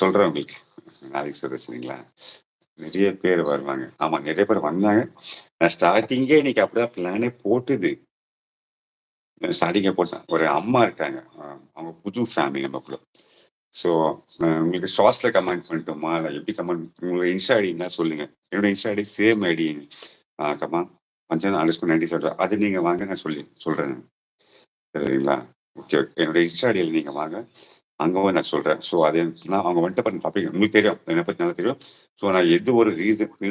சொல்றேன் உங்களுக்கு. நாளைக்கு சொல்றேன் சரிங்களா? நெறைய பேர் வருவாங்க. ஆமா நெறைய பேர் வந்தாங்க. நான் ஸ்டார்ட்டிங்கே இன்னைக்கு அப்படிதான் பிளானே போட்டுது. ஸ்டார்ட்டிங்கே போட்டேன். ஒரு அம்மா இருக்காங்க. அவங்க புது ஃபேமிலி நமக்குள்ள. ஸோ உங்களுக்கு ஷார்ட்ஸ்ல கமெண்ட் பண்ணட்டுமா? இல்ல எப்படி கமெண்ட் உங்களோட இன்ஸ்டா ஐடி இருந்தா சொல்லுங்க. என்னோட insta ID same ID. Come on பஞ்சன் _ அது நீங்க வாங்க நான் சொல்றேன். சரிங்களா? ஓகே. என்னோட இன்ஸ்டா ஐடியில நீங்க வாங்க. அங்க போய் நான் சொல்றேன். ஸோ அது நான் அவங்க வந்துட்டு பாருங்க டாபிக் உங்களுக்கு தெரியும். என்ன பத்தி நல்லா தெரியும். ஸோ நான் எது ஒரு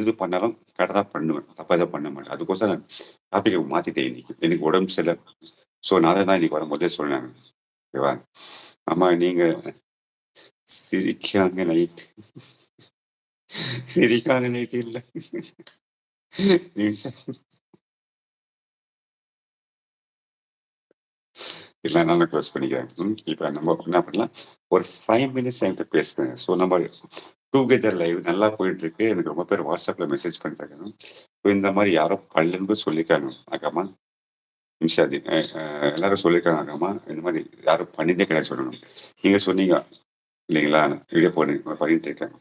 இது பண்ணாலும் கரெக்ட்டா தான் பண்ணுவேன். தப்பா எதுவும் பண்ண மாட்டேன். அதுக்கோசரம் நான் டாபிக்க மாத்திட்டேன் இன்னைக்கு. எனக்கு உடம்பு சரியில்ல. ஸோ நான் அத தான் இன்னைக்கு வரும்போதே சொன்னேன். ஓகேவா? ஆமா நீங்க சிரிக்காங்க நைட். சிரிக்காங்க நைட் இல்ல. நிமிஷம். இல்லனாலும் க்ளோஸ் பண்ணிக்கிறேன். இப்ப நம்ம என்ன பண்ணலாம், ஒரு 5 மினிட்ஸ் என்கிட்ட பேசுங்க. ஸோ நம்ம டூகெதர் லைவ் நல்லா போயிட்டுருக்கு. எனக்கு ரொம்ப பேர் WhatsAppல மெசேஜ் பண்ணிருக்காங்க. ஸோ இந்த மாரி யாரோ பல்லன்பு சொல்லியிருக்காங்க. அக்கம்மா நிமிஷாதி எல்லாரும் சொல்லியிருக்காங்க அக்கம்மா. இந்த மாரி யாரும் பண்ணதே கிடையாது சொல்லணும். நீங்க சொன்னீங்க இல்லைங்களா? வீடியோ பண்ணிட்டு இருக்கேன்.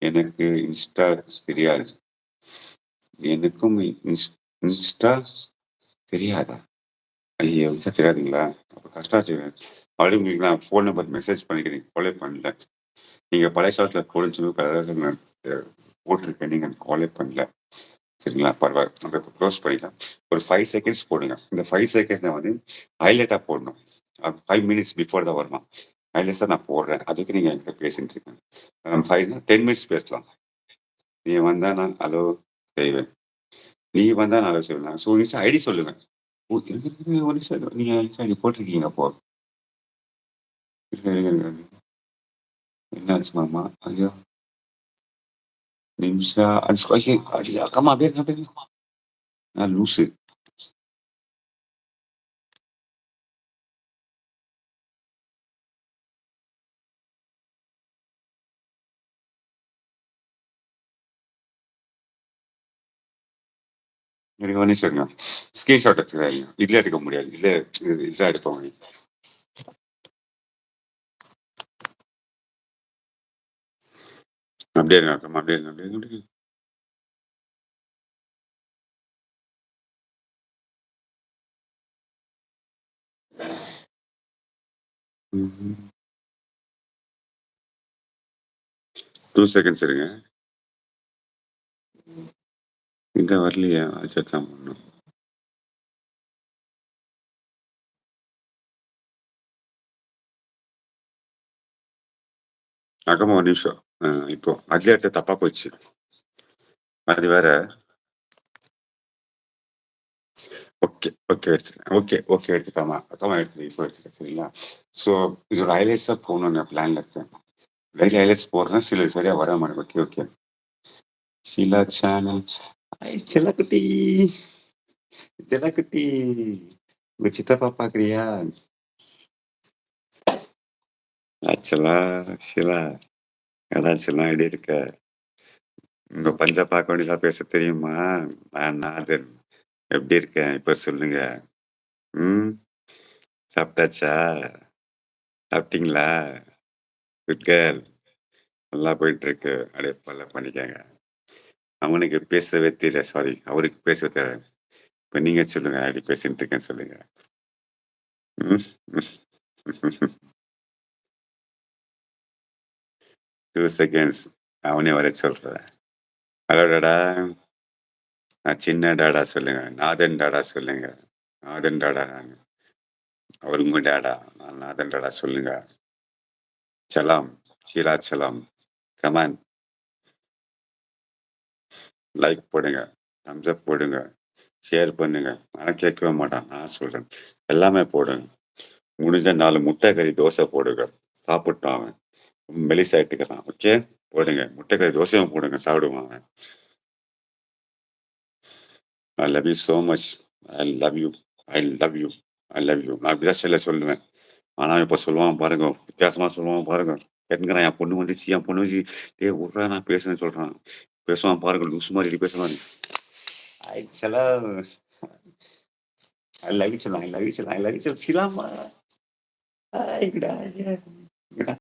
எனக்கு இன்ஸ்டா தெரியாது. எனக்கும் இன்ஸ்டா தெரியாதா? ஐயோ! இன்ஸ்டா தெரியாதுங்களா? அப்ப கஷ்டாச்சு. மறுபடியும் உங்களுக்கு நான் ஃபோன் நம்பர் மெசேஜ் பண்ணிக்கிறேன். காலே பண்ணல. நீங்க பழைய ஷாட்ல புரிஞ்சுக்கணும் நான் போட்டிருக்கேன். நீங்க காலே பண்ணல. சரிங்களா? பரவால்ல. நம்ம இப்ப க்ளோஸ் பண்ணிடலாம். ஒரு 5 செகண்ட்ஸ் போடுங்க. இந்த 5 செகண்ட்ஸ்ல வந்து ஹைலைட்டா போடணும். 5 மினிட்ஸ் பிஃபோர் தான் வரணும். ஹைலைட்ஸா நான் போடுறேன். அதுக்கு நீங்க என்கிட்ட பேசிட்டு இருக்கீங்க. 10 மினிட்ஸ் பேசலாம். நீ வந்தா நான் ஹலோ செய்வேன். நீ வந்தா நான் ஹலோ செய்வேன். ஸோ இன்ஸ்டா ஐடி சொல்லுங்க. ஓ! எனக்கு ஒரு நிமிஷம் நீங்க இன்ஸ்டா ஐடி போட்டிருக்கீங்க அப்போ. இருங்க, இருங்க, இருங்க. என்னாச்சு மாமா? ஐயோ! நிமிஷா கம்மா அப்படியே நான் லூசு. எனக்கு ஒரு நிமிஷம் இருங்க. ஸ்கிரீன்ஷாட் எடுத்துக்கிறேன். இதுல எடுக்க முடியாது. இதுல எடுப்போம். அப்படியே இருங்க அக்கம்மா. அப்படியே இருங்க. அப்படியே இருங்க. ம்ஹ்ம். 2 செகண்ட்ஸ் இருங்க. எங்க வரலையே. செக் தான் பண்ணணும். அக்கம்மா ஒரு நிமிஷம். இப்போ அதுலயே எடுத்தது தப்பா போச்சு. அது வேற. ஓகே, ஓகே எடுத்துட்டேன். ஓகே எடுத்துட்டேன்மா. அக்கம்மா இப்போ எடுத்துட்டேன். சரிங்களா? ஸோ இதோட ஹைலைட்ஸா போகணும்னு நான் பிளான்ல இருக்கேன். டெய்லி ஹைலைட்ஸ் போடுறேன். சிலது சரியா வர மாட்டேங்குது. ஓகே. ஷீலா சேனல். ஹாய் செல்லக்குட்டி. செல்லக்குட்டி. உங்க சித்தப்பா பார்க்குறியா? ஆச்சலா, ஷீலா. என்னடா செல்லம் எப்படி இருக்க? உங்க பஞ்ச பார்க்க வேண்டியதா பேச தெரியுமா? நான் நாதன். எப்படி இருக்கேன்? இப்ப சொல்லுங்க. ம். சாப்பிட்டாச்சா? சாப்பிட்டீங்களா? Good girl. நல்லா போயிட்டுருக்கு. அப்படியே ஃபாலோ பண்ணிக்கங்க. அவனுக்கு பேசவே தெரியல. சாரி. அவருக்கு பேச தெரியாது. இப்ப நீங்க சொல்லுங்க. எப்படி பேசிட்டு இருக்கேன்னு சொல்லுங்க. ம். 2 செகண்ட்ஸ். அவனே வர சொல்றேன். ஹலோ டாடா. சின்ன டாடா சொல்லுங்க. நாதன் டாடா சொல்லுங்க. நாதன் டாடா நானு. அவரு உங்க டாடா. நான் நாதன் டாடா சொல்லுங்க. சலாம். ஷீலா சலாம். கமான். லைக் போடுங்க. தம்ஸ் அப் போடுங்க. ஷேர் பண்ணுங்க. ஆனா கேட்கவே மாட்டான். நான் சொல்றேன். எல்லாமே போடுங்க. முடிஞ்சா 4 முட்டை கறி தோசை போடுங்க. சாப்பிட்டான் அவன். மெலிசாயிட்டுக்கிறான். ஓகே? போடுங்க. முட்டை கறி தோசையும் போடுங்க. சாப்பிடுவான் அவன். ஐ love you so much. I love you. I love you. I love you. நான் இப்படிதான் ஸ்டைலா சொல்லுவேன். ஆனா இப்ப சொல்லுவான் பாருங்க. வித்தியாசமா சொல்லுவான் பாருங்க. கேட்டுங்கிறான் என் பொண்ணு வந்துச்சு, என் பொண்ணு வந்துச்சு. டேய் உட்றா நான் பேசுறேன்னு சொல்றான். பேசுவான் பாருங்க. லூசு மாரி இப்படி பேசுவான். ஐ செல்லம். ஐ லவ் யூ செல்லம். ஐ லவ் யூ செல்லம். ஐ லவ் யூ செல்லம். சிலாம்மா. Hi good.